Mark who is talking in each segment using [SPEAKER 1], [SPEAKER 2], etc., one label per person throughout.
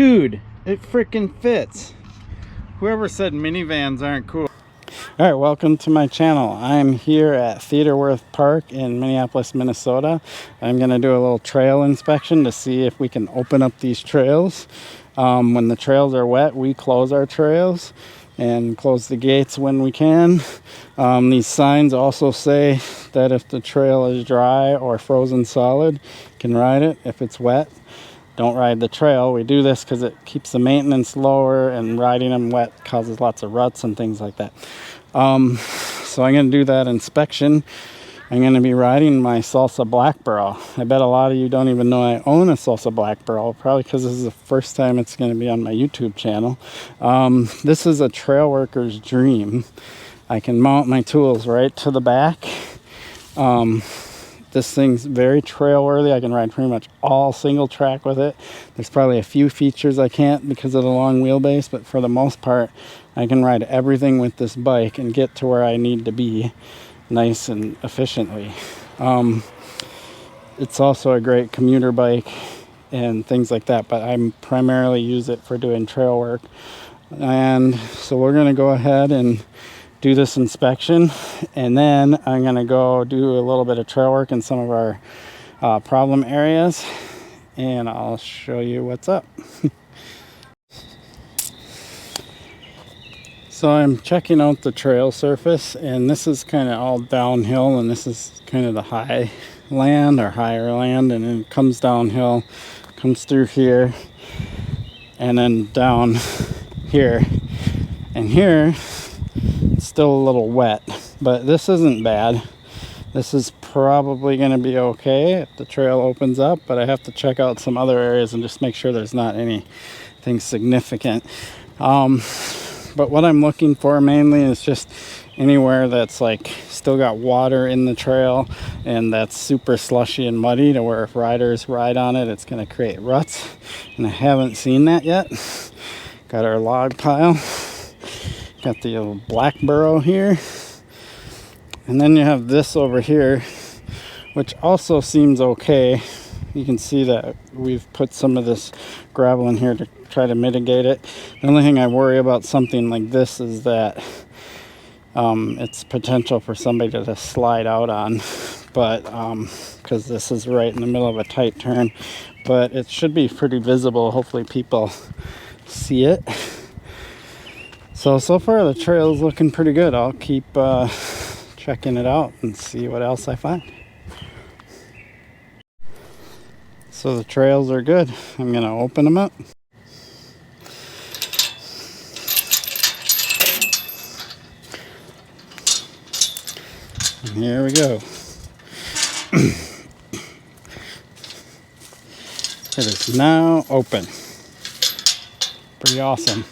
[SPEAKER 1] Dude, it freaking fits. Whoever said minivans aren't cool. All right, welcome to my channel. I'm here at Theodore Wirth Park in Minneapolis, Minnesota. I'm gonna do a little trail inspection to see if we can open up these trails. When the trails are wet, we close our trails and close the gates when we can. These signs also say that if the trail is dry or frozen solid, you can ride it. If it's wet, don't ride the trail. We do this because it keeps the maintenance lower, and riding them wet causes lots of ruts and things like that. So I'm going to do that inspection. I'm going to be riding my Salsa Blackborow. I bet a lot of you don't even know I own a Salsa Blackborow, probably because this is the first time it's going to be on my YouTube channel. This is a trail worker's dream. I can mount my tools right to the back. This thing's very trail worthy. I can ride pretty much all single track with it. There's probably a few features I can't because of the long wheelbase, but for the most part, I can ride everything with this bike and get to where I need to be nice and efficiently. It's also a great commuter bike and things like that, but I primarily use it for doing trail work. And so we're gonna go ahead and do this inspection, and then I'm gonna go do a little bit of trail work in some of our problem areas, and I'll show you what's up. So I'm checking out the trail surface, and this is kind of all downhill, and this is kind of the high land or higher land, and then it comes downhill, comes through here, and then down here, and here it's still a little wet, but this isn't bad. This is probably going to be okay if the trail opens up, but I have to check out some other areas and just make sure there's not anything significant. But what I'm looking for mainly is just anywhere that's like still got water in the trail and that's super slushy and muddy to where if riders ride on it, it's going to create ruts. And I haven't seen that yet. Got our log pile. Got the old Blackborow here. And then you have this over here, which also seems okay. You can see that we've put some of this gravel in here to try to mitigate it. The only thing I worry about something like this is that it's potential for somebody to slide out on, but because this is right in the middle of a tight turn, but it should be pretty visible. Hopefully people see it. So far the trail is looking pretty good. I'll keep checking it out and see what else I find. So the trails are good. I'm gonna open them up. And here we go. It is now open. Pretty awesome.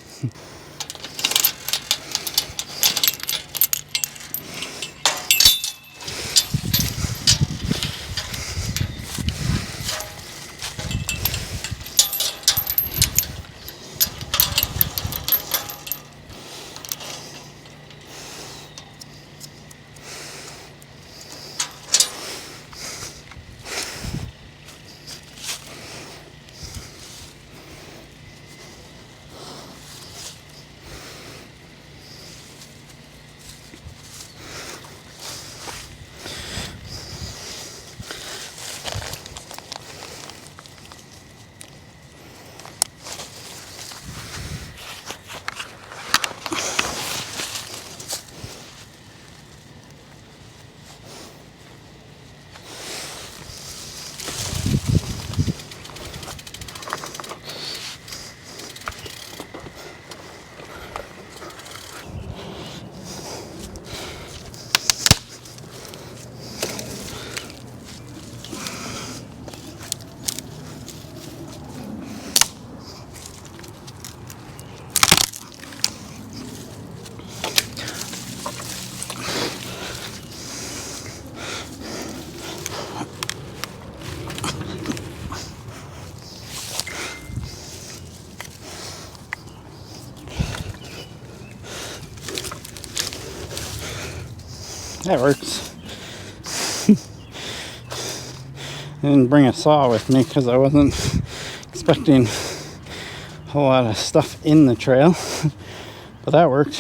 [SPEAKER 1] That works. I didn't bring a saw with me because I wasn't expecting whole lot of stuff in the trail, but that worked.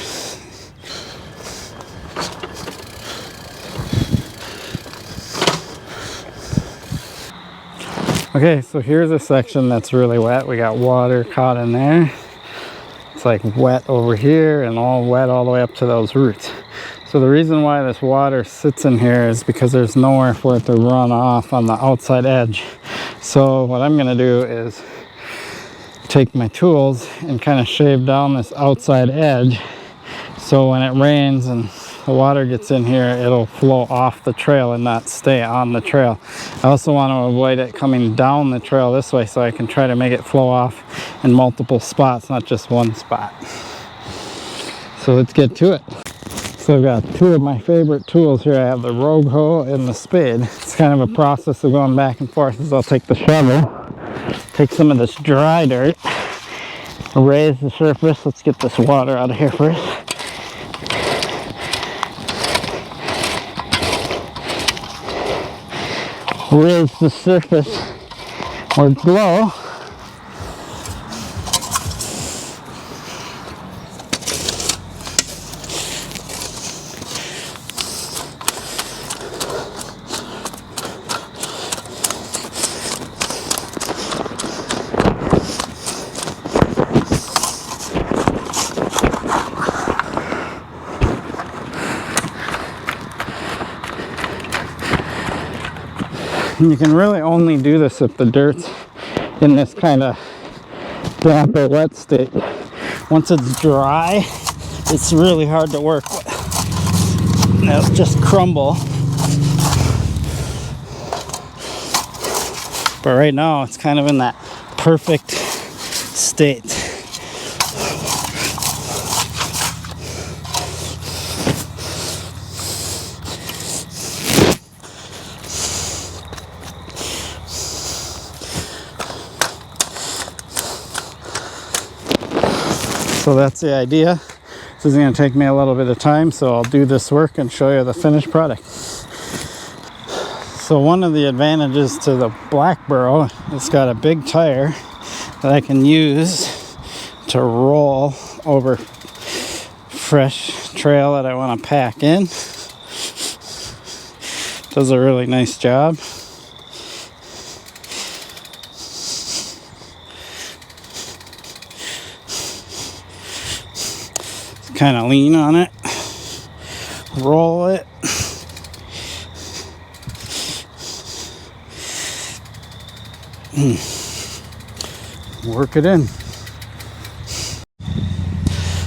[SPEAKER 1] Okay, so here's a section that's really wet. We got water caught in there. It's like wet over here and all wet all the way up to those roots. So the reason why this water sits in here is because there's nowhere for it to run off on the outside edge. So what I'm gonna do is take my tools and kind of shave down this outside edge, so when it rains and the water gets in here, it'll flow off the trail and not stay on the trail. I also want to avoid it coming down the trail this way, so I can try to make it flow off in multiple spots, not just one spot. So let's get to it. So I've got two of my favorite tools here. I have the rogue hoe and the spade. It's kind of a process of going back and forth. As I'll take the shovel, take some of this dry dirt, raise the surface. Let's get this water out of here first. Raise the surface where it's low. And you can really only do this if the dirt's in this kind of damp or wet state. Once it's dry, it's really hard to work with. It'll just crumble. But right now, it's kind of in that perfect state. So that's the idea. This is going to take me a little bit of time, so I'll do this work and show you the finished product. So one of the advantages to the Blackborow, it's got a big tire that I can use to roll over fresh trail that I want to pack in. Does a really nice job. Kind of lean on it, roll it, work it in.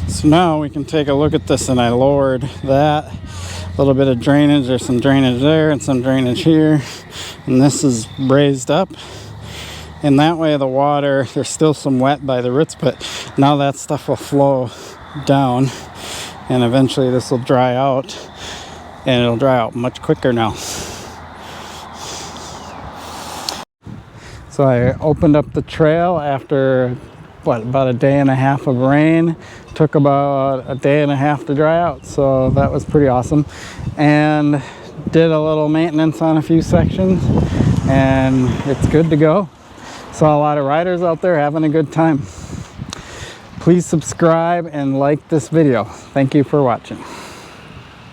[SPEAKER 1] So now we can take a look at this, and I lowered that. A little bit of drainage, there's some drainage there and some drainage here, and this is raised up. And that way the water, there's still some wet by the roots, but now that stuff will flow down, and eventually this will dry out, and it'll dry out much quicker now. So I opened up the trail after about a day and a half of rain. Took about a day and a half to dry out, so that was pretty awesome. And did a little maintenance on a few sections, and it's good to go. Saw a lot of riders out there having a good time. Please subscribe and like this video. Thank you for watching.